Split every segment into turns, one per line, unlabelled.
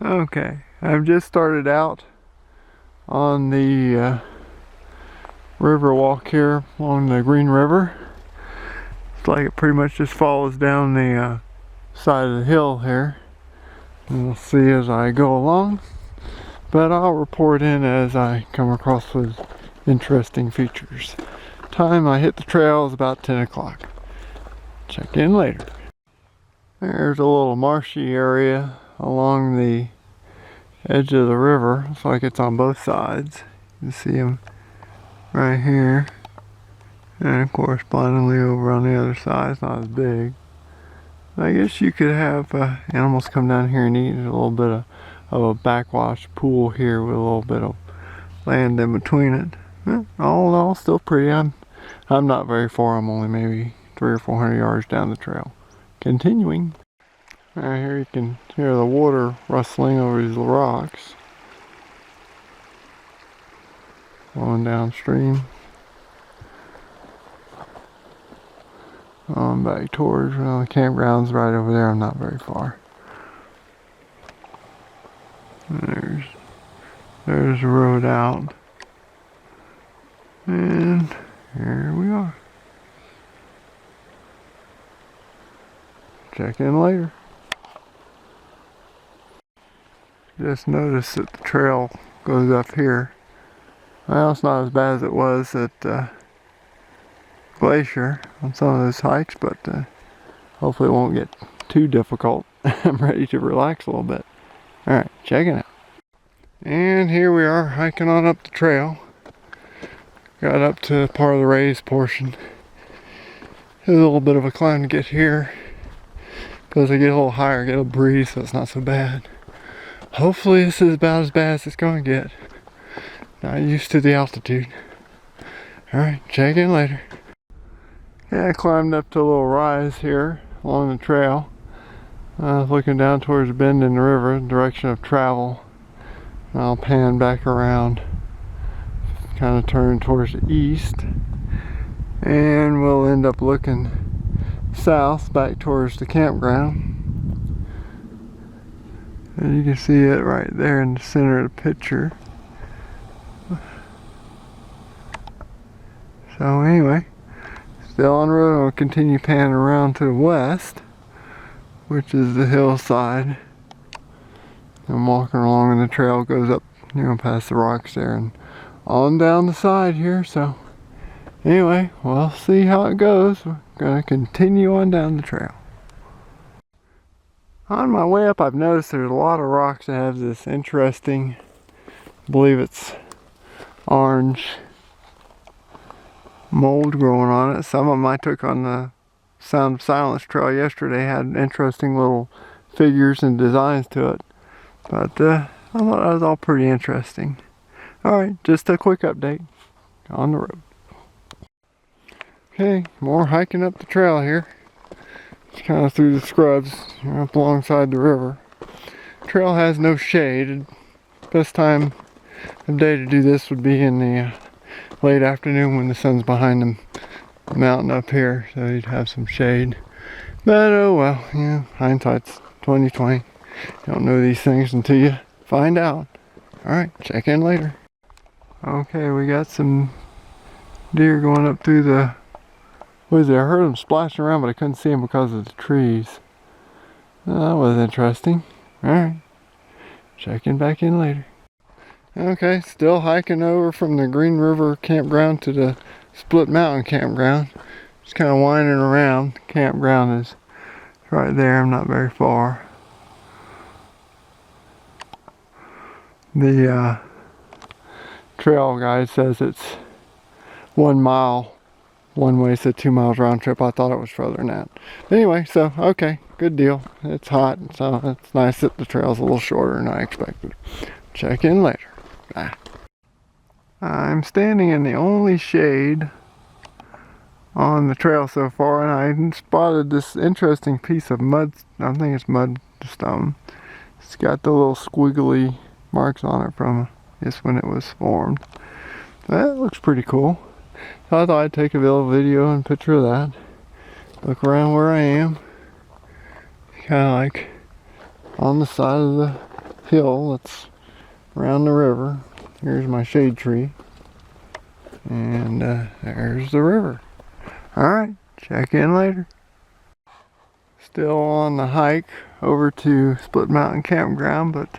Okay, I've just started out on the river walk here along the Green River. It's like it pretty much just follows down the side of the hill here. And we'll see as I go along. But I'll report in as I come across with interesting features. Time I hit the trail is about 10 o'clock. Check in later. There's a little marshy area along the edge of the river. Looks like it's on both sides. You can see them right here. And correspondingly over on the other side, it's not as big. I guess you could have animals come down here and eat. There's a little bit of a backwash pool here with a little bit of land in between it. All in all, still pretty. I'm not very far. I'm only maybe 300 or 400 yards down the trail. Continuing. Right here you can hear the water rustling over these rocks. Flowing downstream. On back towards, the campground's right over there. I'm not very far. And there's the road out. And here we are. Check in later. Just noticed that the trail goes up here. Well, it's not as bad as it was at Glacier on some of those hikes, but hopefully it won't get too difficult. I'm ready to relax a little bit. Alright, check it out. And here we are hiking on up the trail. Got up to part of the raised portion. It's a little bit of a climb to get here. Because I get a little higher, get a breeze, so it's not so bad. Hopefully this is about as bad as it's going to get. Not used to the altitude. Alright, check in later. Yeah, I climbed up to a little rise here along the trail. Looking down towards the bend in the river, direction of travel. I'll pan back around, kind of turn towards the east, and we'll end up looking south back towards the campground. And you can see it right there in the center of the picture. So anyway, still on the road. I'll continue panning around to the west, which is the hillside. I'm walking along and the trail goes up, past the rocks there and on down the side here. So anyway, we'll see how it goes. We're gonna continue on down the trail. On my way up, I've noticed there's a lot of rocks that have this interesting, I believe it's orange mold growing on it. Some of them I took on the Sound of Silence trail yesterday had interesting little figures and designs to it. But I thought that was all pretty interesting. Alright, just a quick update on the road. Okay, more hiking up the trail here. It's kind of through the scrubs, up alongside the river. Trail has no shade. Best time of day to do this would be in the late afternoon when the sun's behind the mountain up here, so you'd have some shade. But oh well, hindsight's 20/20. You don't know these things until you find out. Alright, check in later. Okay, we got some deer going up through the... What is it? I heard them splashing around, but I couldn't see them because of the trees. That was interesting. Alright, checking back in later. Okay, still hiking over from the Green River Campground to the Split Mountain Campground. Just kind of winding around. The campground is right there. I'm not very far. The trail guide says it's 1 mile one way, so 2 miles round trip. I thought it was further than that. Anyway, so okay, good deal. It's hot, so it's nice that the trail's a little shorter than I expected. Check in later. Bye. I'm standing in the only shade on the trail so far, and I spotted this interesting piece of mud. I think it's mud stone. It's got the little squiggly marks on it from just when it was formed. That looks pretty cool. So I thought I'd take a little video and picture of that. Look around where I am. Kind of like on the side of the uphill. It's around the river. Here's my shade tree. And there's the river. Alright, check in later. Still on the hike over to Split Mountain Campground, but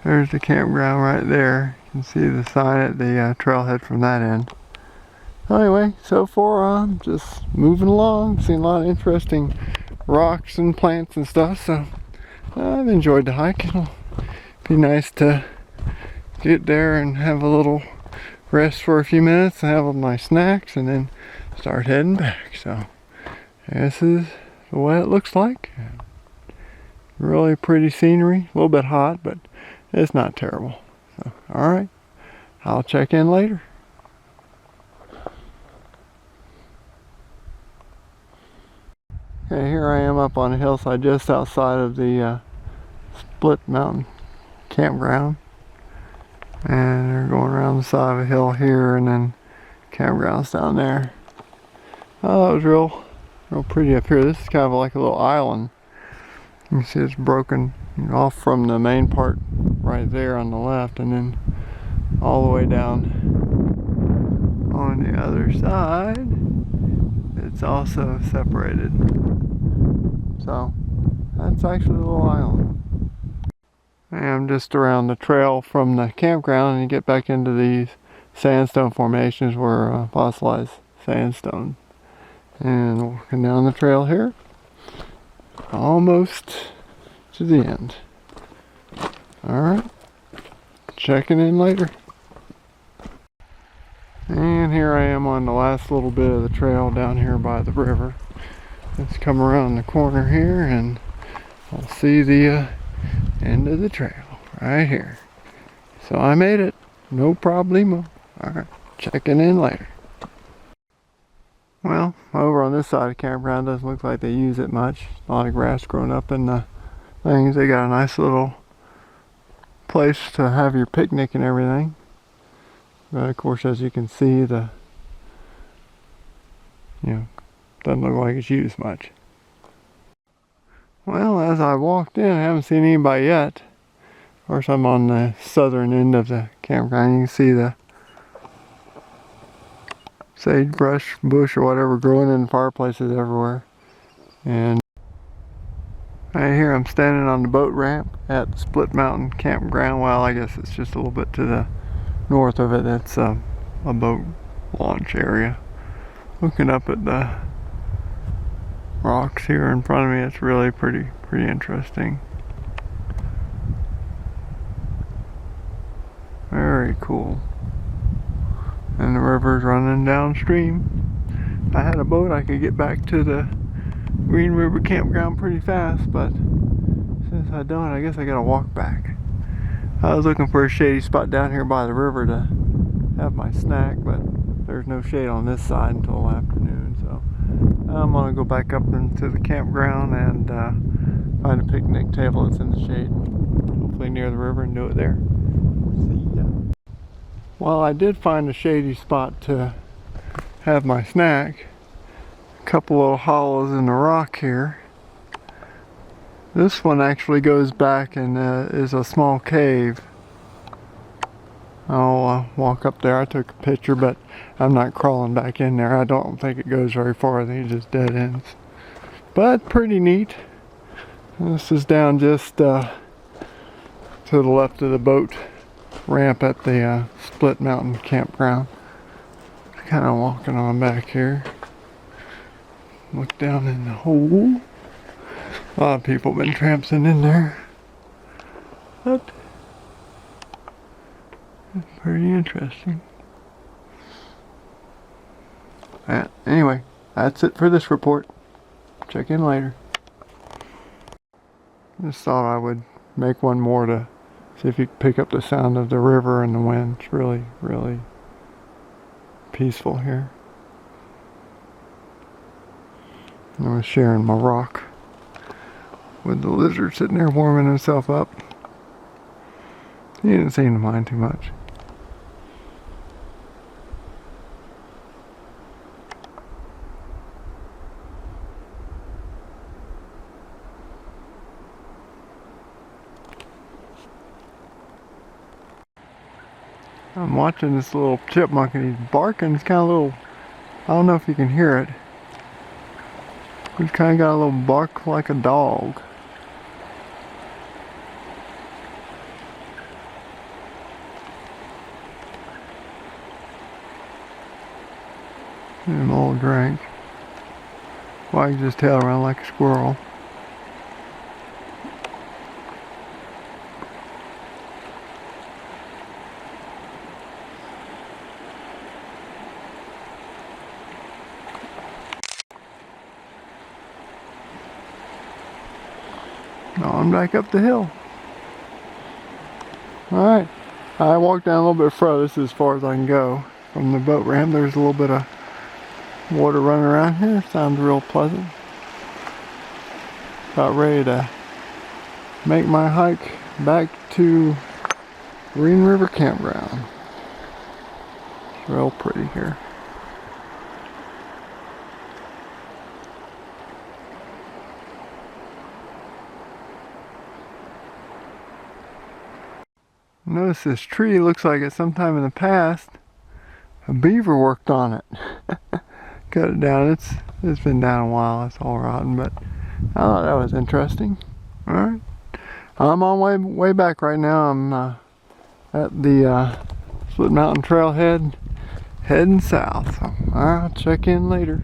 there's the campground right there. You can see the sign at the trailhead from that end. Anyway, so far I'm just moving along, seeing a lot of interesting rocks and plants and stuff, so I've enjoyed the hike. It'll be nice to get there and have a little rest for a few minutes and have my snacks and then start heading back. So this is the way it looks like. Really pretty scenery, a little bit hot, but it's not terrible. So, alright, I'll check in later. Okay, here I am up on a hillside just outside of the Split Mountain Campground. And they're going around the side of a hill here, and then campgrounds down there. Oh, that was real pretty up here. This is kind of like a little island. You can see it's broken off from the main part right there on the left, and then all the way down on the other side it's also separated. So that's actually a little island. And I'm just around the trail from the campground, and you get back into these sandstone formations where fossilized sandstone. And walking down the trail here, almost to the end. Alright, checking in later. And here I am on the last little bit of the trail down here by the river. Let's come around the corner here and I'll see the end of the trail right here. So I made it, no problemo. Alright, checking in later. Well, over on this side of the campground, doesn't look like they use it much. A lot of grass growing up in the things. They got a nice little place to have your picnic and everything. But of course, as you can see, doesn't look like it's used much. Well, as I walked in, I haven't seen anybody yet. Of course, I'm on the southern end of the campground. You can see the sagebrush bush or whatever growing in fireplaces everywhere. And right here I'm standing on the boat ramp at Split Mountain Campground. Well, I guess it's just a little bit to the north of it. That's a boat launch area. Looking up at the rocks here in front of me, it's really pretty interesting. Very cool. And the river's running downstream. I had a boat, I could get back to the Green River Campground pretty fast, but since I don't, I guess I gotta walk back. I was looking for a shady spot down here by the river to have my snack, but there's no shade on this side until afternoon, so I'm gonna go back up into the campground and find a picnic table that's in the shade, hopefully near the river, and do it there. See ya. Well, I did find a shady spot to have my snack. A couple little hollows in the rock here. This one actually goes back and is a small cave. I'll walk up there. I took a picture, but I'm not crawling back in there. I don't think it goes very far. I think it just dead ends. But pretty neat. This is down just to the left of the boat ramp at the Split Mountain Campground. Kind of walking on back here. Look down in the hole. A lot of people have been tramping in there. But it's pretty interesting. Anyway, that's it for this report. Check in later. Just thought I would make one more to see if you could pick up the sound of the river and the wind. It's really peaceful here. I was sharing my rock with the lizard sitting there warming himself up. He didn't seem to mind too much. I'm watching this little chipmunk and he's barking. It's kind of a little, I don't know if you can hear it. He's kind of got a little bark like a dog. And a little drink. Wags his tail around like a squirrel. On back up the hill. Alright, I walked down a little bit further. This is as far as I can go from the boat ramp. There's a little bit of water running around here. Sounds real pleasant. About ready to make my hike back to Green River Campground. It's real pretty here. Notice this tree looks like at some time in the past a beaver worked on it. Cut it down. It's been down a while. It's all rotten, but I thought that was interesting. All right, I'm on way back right now. I'm at the Split Mountain Trailhead, heading south. So I'll check in later.